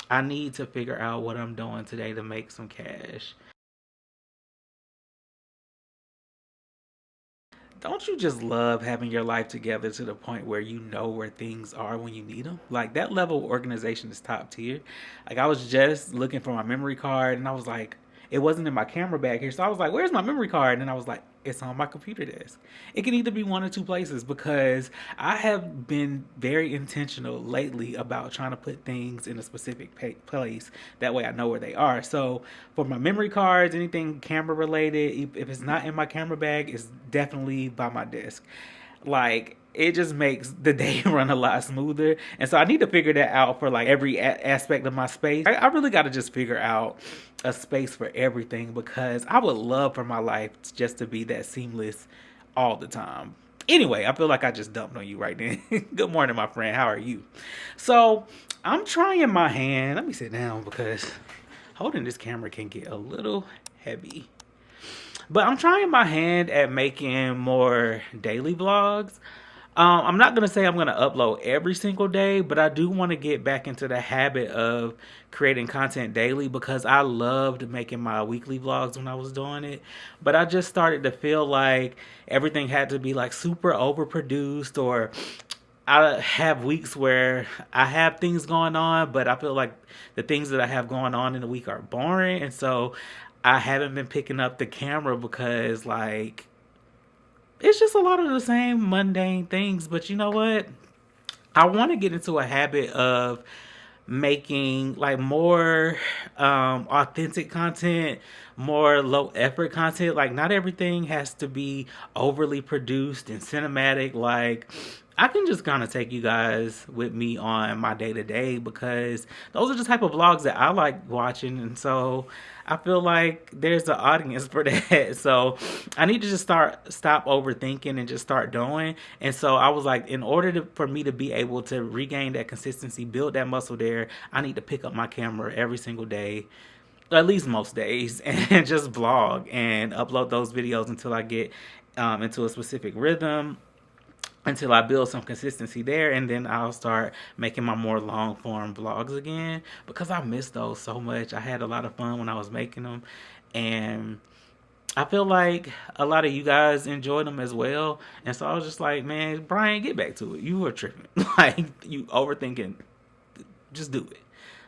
I need to figure out what I'm doing today to make some cash. Don't you just love having your life together to the point where you know where things are when you need them? Like that level of organization is top tier. Like I was just looking for my memory card and I was like, it wasn't in my camera bag here. So I was like, where's my memory card? And I was like, it's on my computer desk. It can either be one or two places because I have been very intentional lately about trying to put things in a specific place. That way I know where they are. So for my memory cards, anything camera related, if it's not in my camera bag, it's definitely by my desk. Like it just makes the day run a lot smoother. And so I need to figure that out for like every aspect of my space. I really got to just figure out a space for everything because I would love for my life just to be that seamless all the time. Anyway, I feel like I just dumped on you right then. Good morning, my friend. How are you? So I'm trying my hand. Let me sit down because holding this camera can get a little heavy. But I'm trying my hand at making more daily vlogs. I'm not gonna say I'm gonna upload every single day, but I do want to get back into the habit of creating content daily because I loved making my weekly vlogs when I was doing it. But I just started to feel like everything had to be like super overproduced, or I have weeks where I have things going on, but I feel like the things that I have going on in the week are boring, and so I haven't been picking up the camera because like it's just a lot of the same mundane things. But you know what? I want to get into a habit of making like more authentic content, more low effort content. Like not everything has to be overly produced and cinematic. Like I can just kind of take you guys with me on my day to day because those are the type of vlogs that I like watching, and so I feel like there's an audience for that. So I need to just stop overthinking and just start doing. And so I was like, in order for me to be able to regain that consistency, build that muscle there, I need to pick up my camera every single day, at least most days, and just vlog and upload those videos until I get into a specific rhythm, until I build some consistency there, and then I'll start making my more long form vlogs again because I miss those so much. I had a lot of fun when I was making them, and I feel like a lot of you guys enjoyed them as well. And so I was just like, man, Brian, get back to it. You were tripping. Like, you overthinking. Just do it.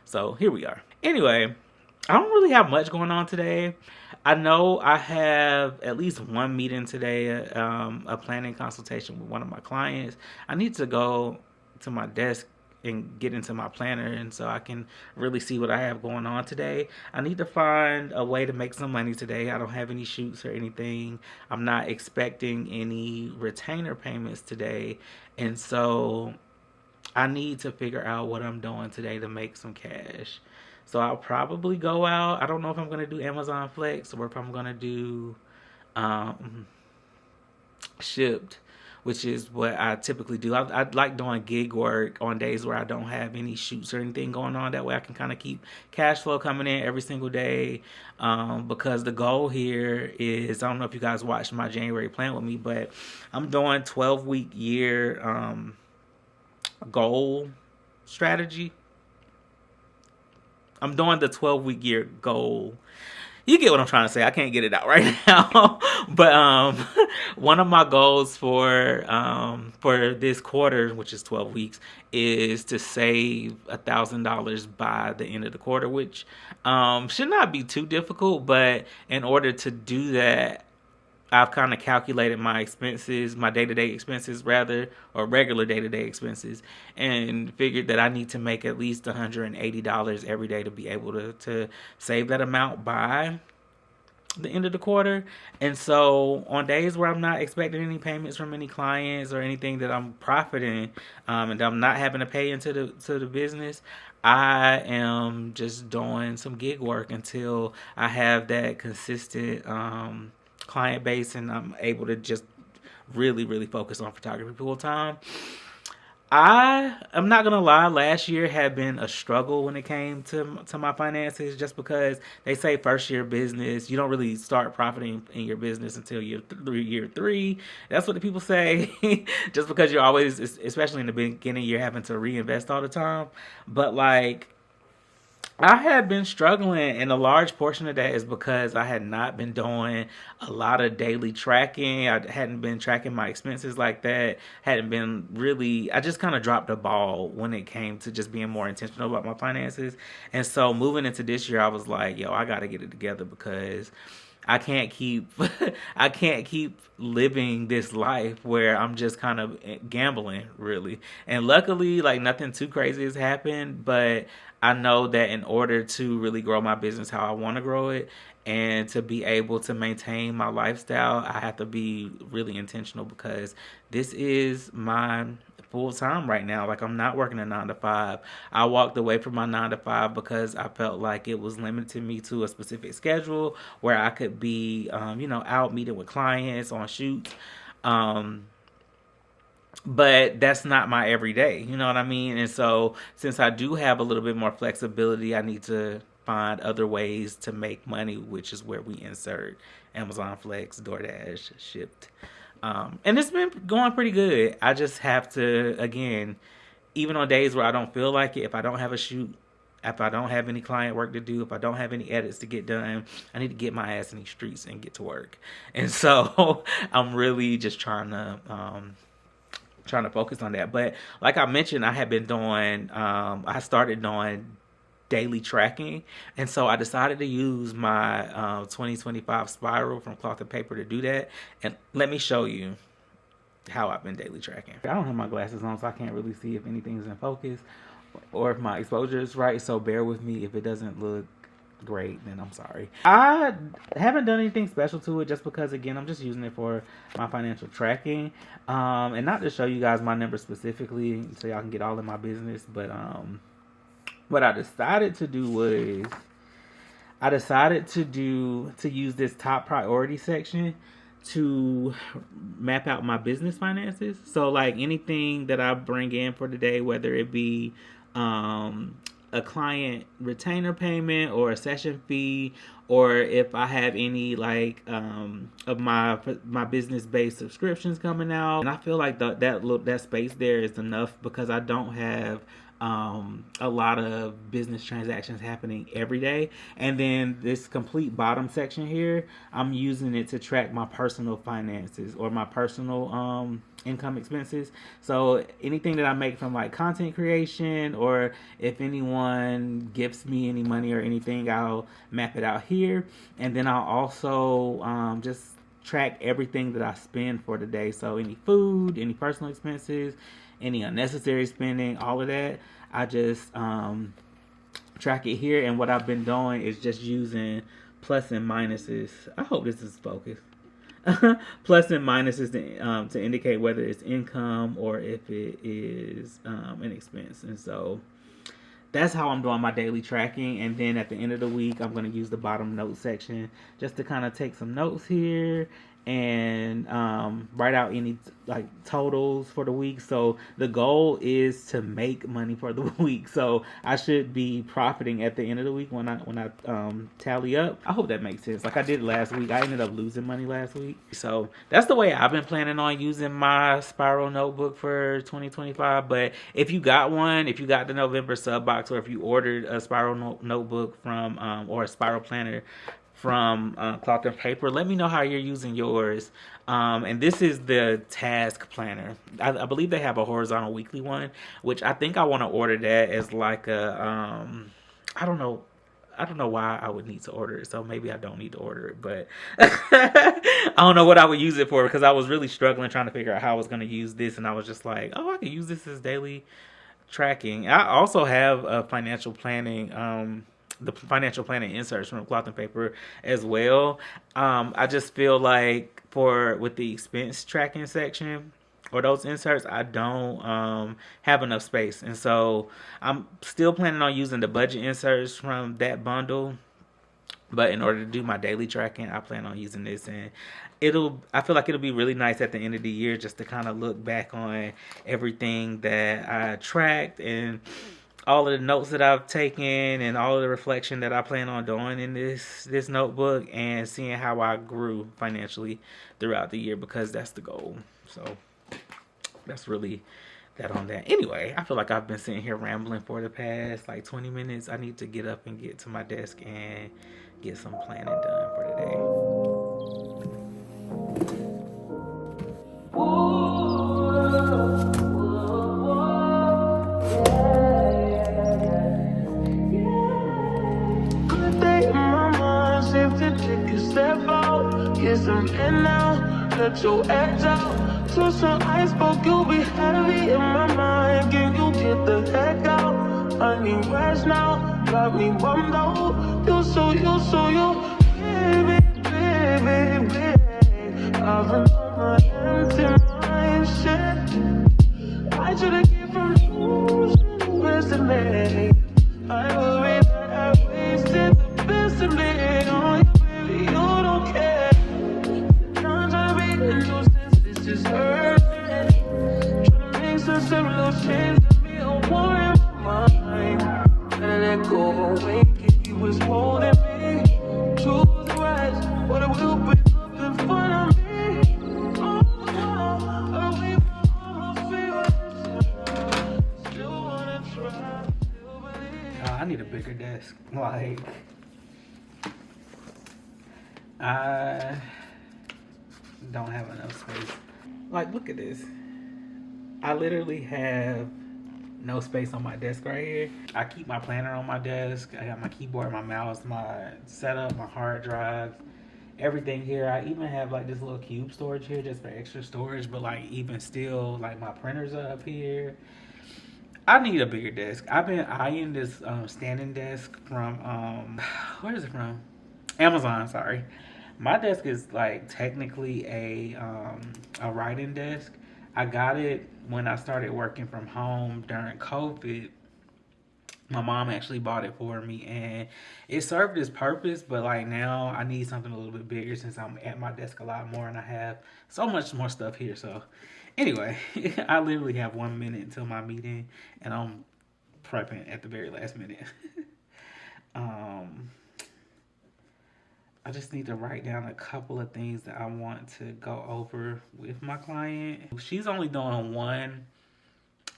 So here we are. Anyway, I don't really have much going on today. I know I have at least one meeting today, a planning consultation with one of my clients. I need to go to my desk and get into my planner, and so I can really see what I have going on today. I need to find a way to make some money today. I don't have any shoots or anything. I'm not expecting any retainer payments today, and so I need to figure out what I'm doing today to make some cash. So I'll probably go out. I don't know if I'm gonna do Amazon Flex or if I'm gonna do um, Shipped, which is what I typically do. I like doing gig work on days where I don't have any shoots or anything going on. That way I can kind of keep cash flow coming in every single day. Because the goal here is, I don't know if you guys watched my January plan with me, but I'm doing 12-week year goal strategy. I'm doing the 12-week year goal. You get what I'm trying to say. I can't get it out right now. But one of my goals for this quarter, which is 12 weeks, is to save $1,000 by the end of the quarter, which should not be too difficult. But in order to do that, I've kind of calculated my expenses, my day-to-day expenses rather, or regular day-to-day expenses, and figured that I need to make at least $180 every day to be able to save that amount by the end of the quarter. And so on days where I'm not expecting any payments from any clients or anything that I'm profiting, and I'm not having to pay into the business, I am just doing some gig work until I have that consistent client base and I'm able to just really, really focus on photography full time. I'm not gonna lie. Last year had been a struggle when it came to my finances, just because they say first year business you don't really start profiting in your business until year three. That's what the people say. Just because you're always, especially in the beginning, you're having to reinvest all the time. But like I had been struggling, and a large portion of that is because I had not been doing a lot of daily tracking. I hadn't been tracking my expenses like that. Hadn't been really, I just kind of dropped the ball when it came to just being more intentional about my finances. And so moving into this year, I was like, yo, I got to get it together because I can't keep I can't keep living this life where I'm just kind of gambling, really. And luckily, like, nothing too crazy has happened, but I know that in order to really grow my business how I want to grow it and to be able to maintain my lifestyle, I have to be really intentional because this is my full time right now. Like, I'm not working a 9 to 5. I walked away from my 9 to 5 because I felt like it was limiting me to a specific schedule where I could be, out meeting with clients on shoots. Um, but that's not my everyday, you know what I mean? And so, since I do have a little bit more flexibility, I need to find other ways to make money, which is where we insert Amazon Flex, DoorDash, Shipped. And it's been going pretty good. I just have to, again, even on days where I don't feel like it, if I don't have a shoot, if I don't have any client work to do, if I don't have any edits to get done, I need to get my ass in these streets and get to work. And so I'm really just trying to focus on that. But like I mentioned, I had been doing, I started doing daily tracking. And so I decided to use my 2025 spiral from Cloth and Paper to do that. And let me show you how I've been daily tracking. I don't have my glasses on, so I can't really see if anything's in focus or if my exposure is right. So bear with me if it doesn't look great, then I'm sorry. I haven't done anything special to it just because, again, I'm just using it for my financial tracking, and not to show you guys my numbers specifically so y'all can get all in my business. But what I decided to do was to use this top priority section to map out my business finances. So, like, anything that I bring in for the day, whether it be a client retainer payment or a session fee, or if I have any, like, of my business based subscriptions coming out. And I feel like that space there is enough because I don't have a lot of business transactions happening every day. And then this complete bottom section here, I'm using it to track my personal finances or my personal income expenses. So anything that I make from, like, content creation, or if anyone gifts me any money or anything, I'll map it out here. And then I'll also just track everything that I spend for the day. So any food, any personal expenses, any unnecessary spending, all of that, I just track it here. And what I've been doing is just using plus and minuses. I hope this is focused. Plus and minuses to indicate whether it's income or if it is an expense. And so that's how I'm doing my daily tracking. And then at the end of the week, I'm going to use the bottom notes section just to kind of take some notes here and write out any, like, totals for the week. So the goal is to make money for the week. So I should be profiting at the end of the week when I tally up. I hope that makes sense. Like I did last week, I ended up losing money last week. So that's the way I've been planning on using my spiral notebook for 2025. But if you got one, if you got the November sub box, or if you ordered a spiral notebook from or a spiral planner from Cloth and Paper, let me know how you're using yours. And this is the task planner. I believe they have a horizontal weekly one, which I think I want to order that as like a I don't know. I don't know why I would need to order it, so maybe I don't need to order it. But I don't know what I would use it for because I was really struggling trying to figure out how I was going to use this, and I was just like, oh, I could use this as daily tracking. I also have a financial planning the financial planning inserts from Cloth and Paper as well. I just feel like with the expense tracking section or those inserts, I don't have enough space, and so I'm still planning on using the budget inserts from that bundle. But in order to do my daily tracking, I plan on using this, and I feel like it'll be really nice at the end of the year just to kind of look back on everything that I tracked and all of the notes that I've taken and all of the reflection that I plan on doing in this notebook, and seeing how I grew financially throughout the year, because that's the goal. So that's really that on that. Anyway, I feel like I've been sitting here rambling for the past like 20 minutes. I need to get up and get to my desk and get some planning done for Let your edge out to some iceberg, you'll be heavy in my mind. Can you get the heck out? I need rest now, got me bummed out. You baby, baby, baby. I've been on my empty mind, shit. I should've get from losing the best of me. I worry that I wasted the best of me on you, baby, you don't care. This is urgent. Trying to make some little change to me a war in my mind. Gotta let go, awake, he was holding me. Choose the right, but it will be up in front of me. Oh, away from all my favorite. Still wanna try, still believe. I need a bigger desk. Like, I don't have enough space. Like, look at this. I literally have no space on my desk right here. I keep my planner on my desk. I got my keyboard, my mouse, my setup, my hard drive, everything here. I even have like this little cube storage here just for extra storage, but like even still, like my printers are up here. I need a bigger desk. I've been eyeing this standing desk from, where is it from? Amazon, sorry. My desk is like technically a writing desk. I got it when I started working from home during COVID. My mom actually bought it for me and it served its purpose, but like now I need something a little bit bigger since I'm at my desk a lot more and I have so much more stuff here. So anyway, I literally have 1 minute until my meeting and I'm prepping at the very last minute. I just need to write down a couple of things that I want to go over with my client. She's only doing one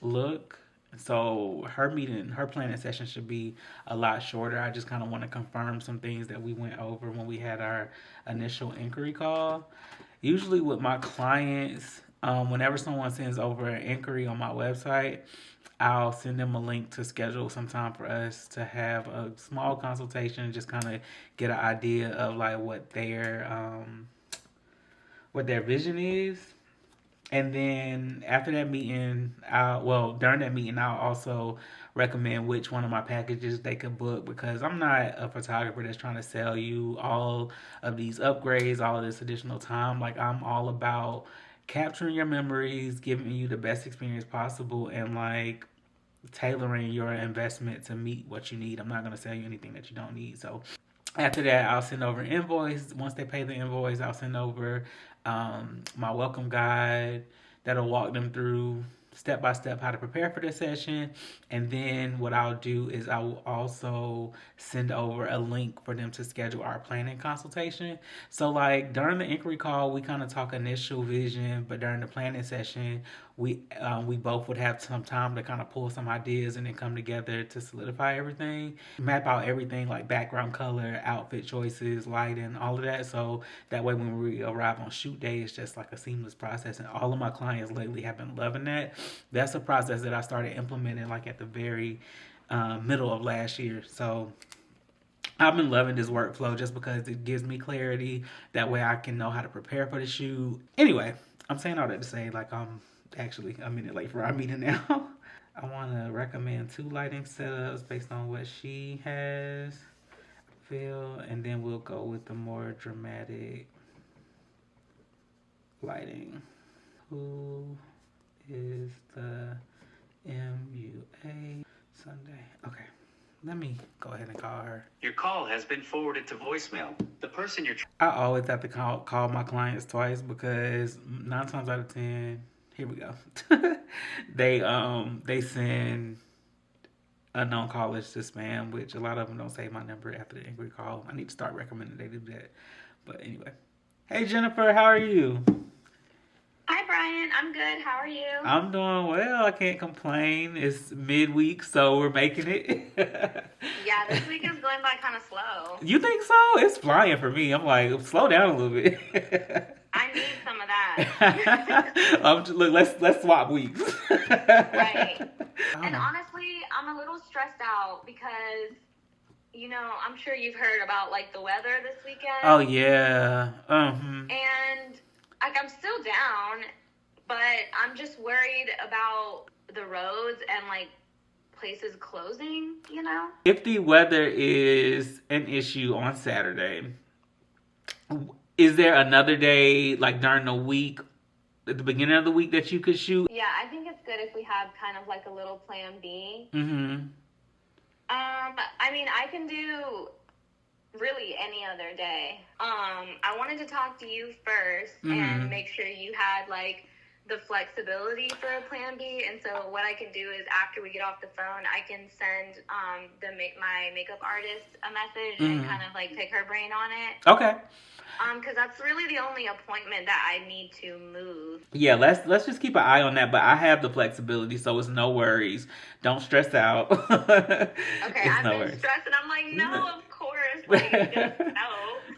look, so her planning session should be a lot shorter. I just kind of want to confirm some things that we went over when we had our initial inquiry call. Usually with my clients, whenever someone sends over an inquiry on my website, I'll send them a link to schedule some time for us to have a small consultation, just kind of get an idea of like what their vision is. And then after that meeting, during that meeting, I'll also recommend which one of my packages they could book, because I'm not a photographer that's trying to sell you all of these upgrades, all of this additional time. Like, I'm all about capturing your memories, giving you the best experience possible, and like tailoring your investment to meet what you need. I'm not going to sell you anything that you don't need. So after that, I'll send over an invoice. Once they pay the invoice, I'll send over my welcome guide that'll walk them through step by step how to prepare for the session. And then what I'll do is I will also send over a link for them to schedule our planning consultation. So like during the inquiry call, we kind of talk initial vision, but during the planning session, we both would have some time to kind of pull some ideas and then come together to solidify everything, map out everything like background color, outfit choices, lighting, all of that. So that way when we arrive on shoot day, it's just like a seamless process. And all of my clients lately have been loving that. That's a process that I started implementing like at the very middle of last year. So I've been loving this workflow just because it gives me clarity. That way I can know how to prepare for the shoot. Anyway, I'm saying all that to say like I'm actually a minute late for our meeting now. I want to recommend 2 lighting setups based on what she has, and then we'll go with the more dramatic lighting. Who is the MUA Sunday? Okay, let me go ahead and call her. Your call has been forwarded to voicemail. The person you're I always have to call my clients twice because 9 times out of 10, here we go. They send unknown callers to spam, which a lot of them don't save my number after the inquiry call. I need to start recommending they do that. But anyway. Hey Jennifer, how are you? Hi, Brian. I'm good. How are you? I'm doing well. I can't complain. It's midweek, so we're making it. Yeah, this week is going by kind of slow. You think so? It's flying for me. I'm like, slow down a little bit. I need some of that. Look, let's swap weeks. Right. And Oh. honestly, I'm a little stressed out because, I'm sure you've heard about like the weather this weekend. Oh yeah. And like I'm still down, but I'm just worried about the roads and like places closing. If the weather is an issue on Saturday, is there another day, like during the week, at the beginning of the week, that you could shoot? Yeah, I think it's good if we have kind of like a little plan B. Mm-hmm. I mean, I can do really any other day. I wanted to talk to you first and make sure you had like the flexibility for a plan B. And so what I can do is after we get off the phone, I can send my makeup artist a message and kind of like pick her brain on it. Okay. Because that's really the only appointment that I need to move. Yeah, let's just keep an eye on that. But I have the flexibility, so it's no worries. Don't stress out. Okay, It's I've no been worries. stressed and I'm like, no, of course. Like, just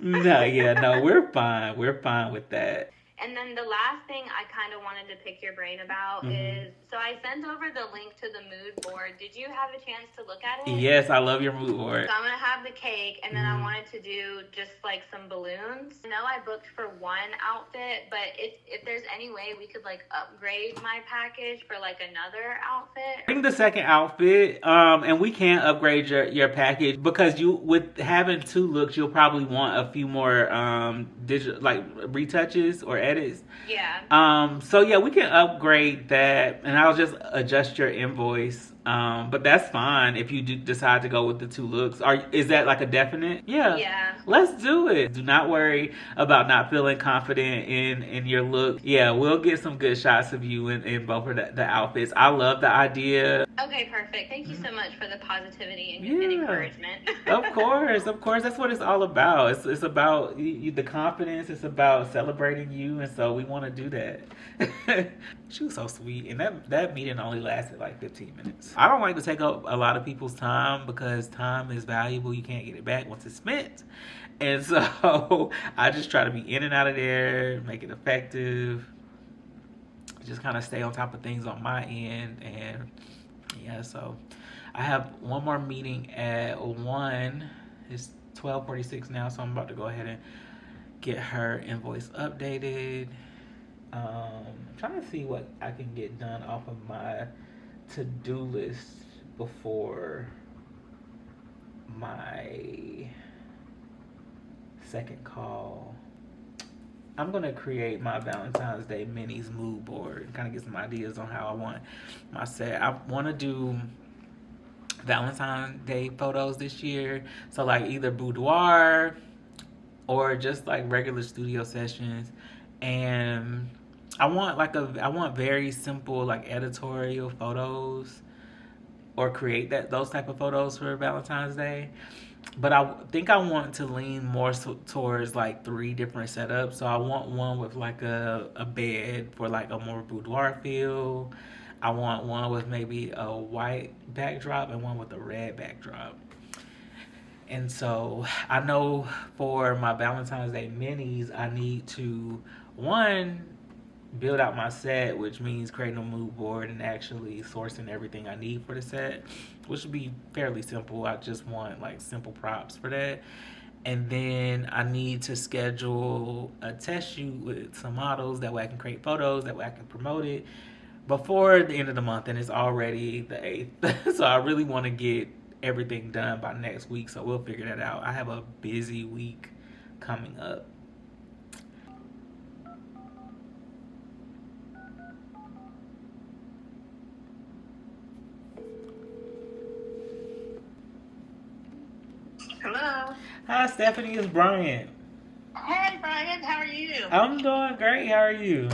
no. No, we're fine. We're fine with that. And then the last thing I kind of wanted to pick your brain about is, so I sent over the link to the mood board. Did you have a chance to look at it? Yes, I love your mood board. So I'm going to have the cake, and then I wanted to do just like some balloons. I know I booked for one outfit, but if there's any way we could like upgrade my package for like another outfit. Bring the second outfit, and we can upgrade your package because with having two looks, you'll probably want a few more digital like retouches or edits. Yeah. So yeah, we can upgrade that, and I'll just adjust your invoice. But that's fine if you do decide to go with the two looks. Is that like a definite? Yeah. Yeah. Let's do it. Do not worry about not feeling confident in your look. Yeah, we'll get some good shots of you in both of the outfits. I love the idea. Okay, perfect. Thank you so much for the positivity and encouragement. Of course. That's what it's all about. It's about the confidence. It's about celebrating you, and so we want to do that. She was so sweet, and that meeting only lasted like 15 minutes. I don't like to take up a lot of people's time because time is valuable. You can't get it back once it's spent, and so I just try to be in and out of there, make it effective, just kind of stay on top of things on my end. And yeah, so I have one more meeting at 1. It's 12:46 now, so I'm about to go ahead and get her invoice updated. I'm trying to see what I can get done off of my to-do list before my second call. I'm going to create my Valentine's Day minis mood board and kind of get some ideas on how I want my set. I want to do Valentine's Day photos this year. So like either boudoir or just like regular studio sessions. And I want very simple like editorial photos or create those type of photos for Valentine's Day. But I think I want to lean more towards like 3 different setups. So I want one with like a bed for like a more boudoir feel. I want one with maybe a white backdrop and one with a red backdrop. And so I know for my Valentine's Day minis, I need to, one, build out my set, which means creating a mood board and actually sourcing everything I need for the set, which would be fairly simple. I just want like simple props for that. And then I need to schedule a test shoot with some models. That way I can create photos. That way I can promote it before the end of the month. And it's already the 8th. So I really want to get everything done by next week. So we'll figure that out. I have a busy week coming up. Hello. Hi, Stephanie. It's Brian. Hi, Brian. How are you? I'm doing great. How are you?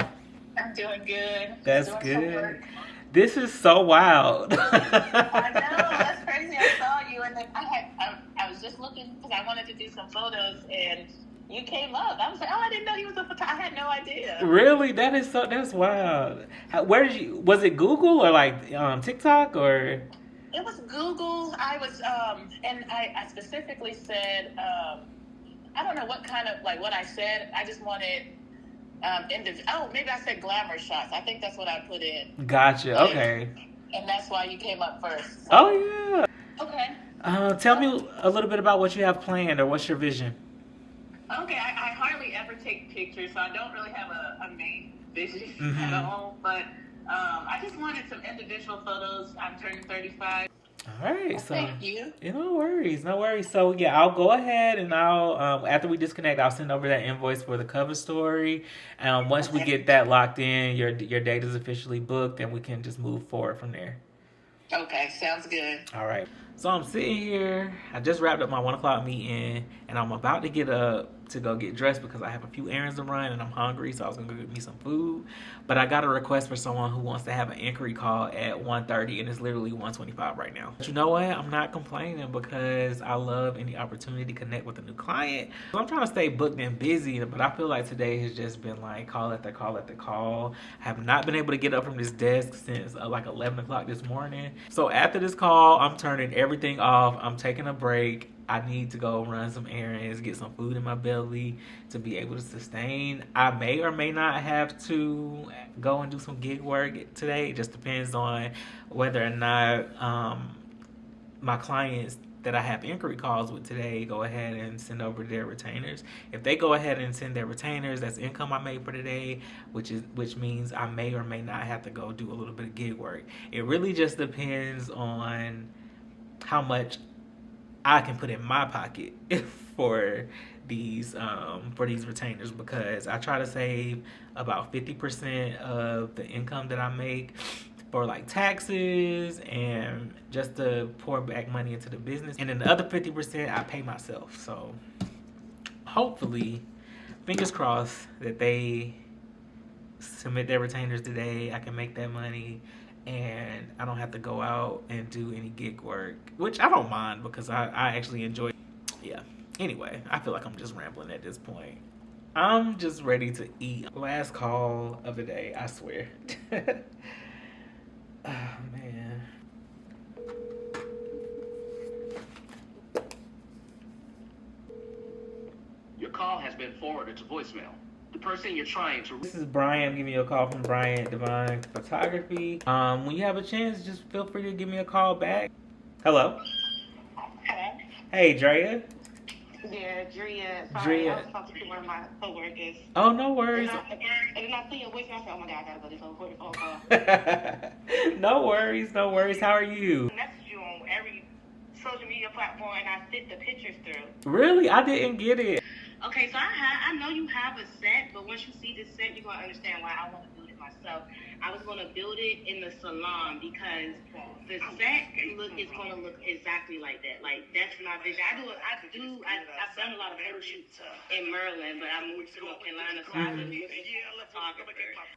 I'm doing good. That's Doing some good. work. This is so wild. I know. That's crazy. I saw you, and then I was just looking because I wanted to do some photos, and you came up. I was like, oh, I didn't know he was a photographer. I had no idea. Really? That's wild. Where did you, was it Google or like TikTok or? It was Google. I was, and I specifically said, I don't know what kind of, like what I said. I just wanted, maybe I said glamour shots. I think that's what I put in. Gotcha. Okay. And that's why you came up first. So. Oh yeah. Okay. Tell me a little bit about what you have planned or what's your vision. Okay, I hardly ever take pictures, so I don't really have a main vision Mm-hmm. at all. But I just wanted some individual photos. I'm turning 35. All right, so Thank you. yeah, no worries, no worries. So yeah, I'll go ahead and I'll after we disconnect, I'll send over that invoice for the cover story. Once we get that locked in, your date is officially booked, and we can just move forward from there. Okay, sounds good. All right. So I'm sitting here. I just wrapped up my 1 o'clock meeting, and I'm about to get up to go get dressed because I have a few errands to run, and I'm hungry, so I was gonna go get me some food. But I got a request for someone who wants to have an inquiry call at 1:30, and it's literally 1:25 right now. But you know what? I'm not complaining because I love any opportunity to connect with a new client. I'm trying to stay booked and busy, but I feel like today has just been like call after call after call. I have not been able to get up from this desk since like 11 o'clock this morning. So after this call, I'm turning everything off. I'm taking a break. I need to go run some errands, get some food in my belly to be able to sustain. I may or may not have to go and do some gig work today. It just depends on whether or not my clients that I have inquiry calls with today go ahead and send over their retainers. If they go ahead and send their retainers, that's income I made for today, which means I may or may not have to go do a little bit of gig work. It really just depends on how much I can put in my pocket for these retainers, because I try to save about 50% of the income that I make for like taxes and just to pour back money into the business, and then the other 50% I pay myself. So hopefully, fingers crossed that they submit their retainers today. I can make that money and I don't have to go out and do any gig work, which I don't mind because I actually enjoy. Yeah. Anyway, I feel like I'm just rambling at this point. I'm just ready to eat. Last call of the day, I swear. Oh, man. Your call has been forwarded to voicemail. The person you're trying to... This is Brian. I'm giving you a call from Brian Divine Photography. When you have a chance, just feel free to give me a call back. Hello. Hello. Hey, Drea. Yeah, Drea. Sorry, Drea. I was talking to one of my coworkers. Oh, no worries. And then I see your voice, and I said, oh my God, I gotta go to this important phone call. No worries, no worries. How are you? I message you on every social media platform, and I sent the pictures through. Really? I didn't get it. Okay, so I know you have a set, but once you see this set, you're gonna understand why I want to build it myself. I was gonna build it in the salon because the set look is gonna look exactly like that. Like that's my vision. I've done a lot of photo shoots in Maryland, but I moved to North Carolina, so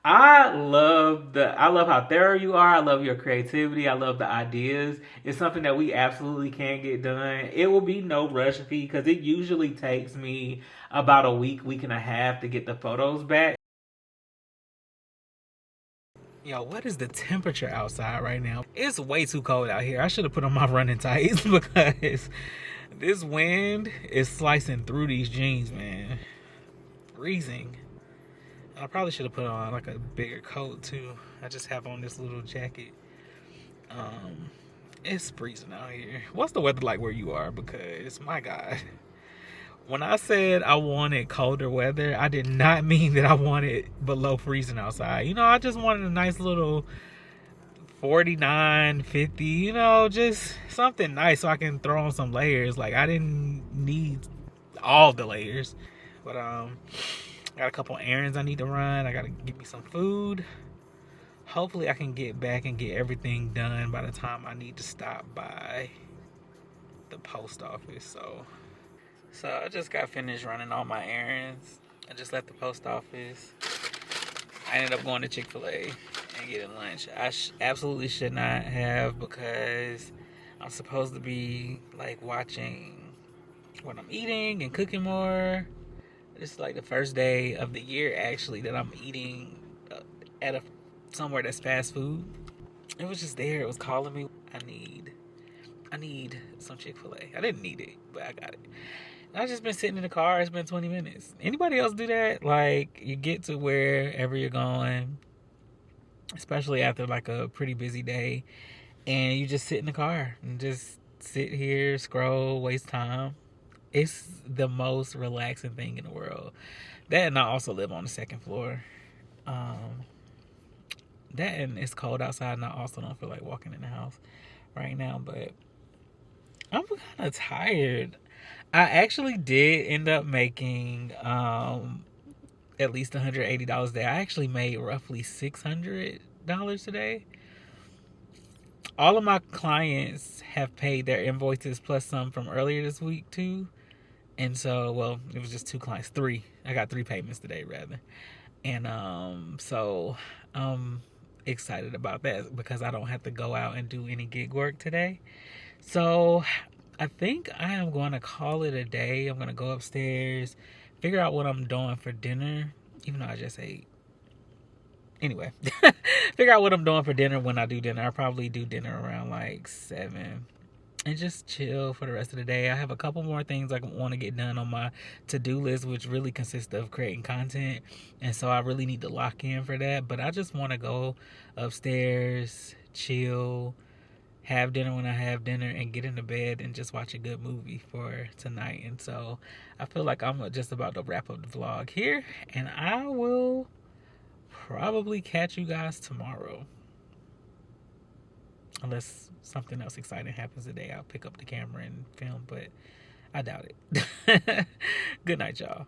I live I love how thorough you are. I love your creativity. I love the ideas. It's something that we absolutely can get done. It will be no rush fee because it usually takes me about a week and a half to get the photos back. Yo, what is the temperature outside right now? It's way too cold out here. I should have put on my running tights because this wind is slicing through these jeans, man. Freezing. I probably should have put on like a bigger coat too. I just have on this little jacket. It's freezing out here. What's the weather like where you are? Because my God, when I said I wanted colder weather, I did not mean that I wanted below freezing outside. You know, I just wanted a nice little 49, 50, you know, just something nice so I can throw on some layers. Like I didn't need all the layers. But I got a couple errands I need to run. I gotta get me some food. Hopefully I can get back and get everything done by the time I need to stop by the post office. So I just got finished running all my errands. I just left the post office. I ended up going to Chick-fil-A and getting lunch. I absolutely should not have because I'm supposed to be like watching what I'm eating and cooking more. It's like the first day of the year actually that I'm eating at a somewhere that's fast food. It was just there. It was calling me. I need some Chick-fil-A. I didn't need it, but I got it. And I just been sitting in the car. It's been 20 minutes. Anybody else do that? Like, you get to wherever you're going, especially after like a pretty busy day, and you just sit in the car and just sit here, scroll, waste time. It's the most relaxing thing in the world. That, and I also live on the second floor. Um, that, and it's cold outside, and I also don't feel like walking in the house right now, but I'm kind of tired. I actually did end up making at least $180 a day. I actually made roughly $600 today. All of my clients have paid their invoices plus some from earlier this week too. And so, well, it was just 2 clients, 3. I got 3 payments today rather. And so I'm excited about that because I don't have to go out and do any gig work today. So I think I am going to call it a day. I'm going to go upstairs, figure out what I'm doing for dinner, even though I just ate. Anyway, figure out what I'm doing for dinner when I do dinner. I'll probably do dinner around like 7 and just chill for the rest of the day. I have a couple more things I want to get done on my to-do list, which really consists of creating content. And so I really need to lock in for that. But I just want to go upstairs, chill, have dinner when I have dinner, and get into bed and just watch a good movie for tonight. And so I feel like I'm just about to wrap up the vlog here, and I will probably catch you guys tomorrow. Unless something else exciting happens today, I'll pick up the camera and film, but I doubt it. Good night, y'all.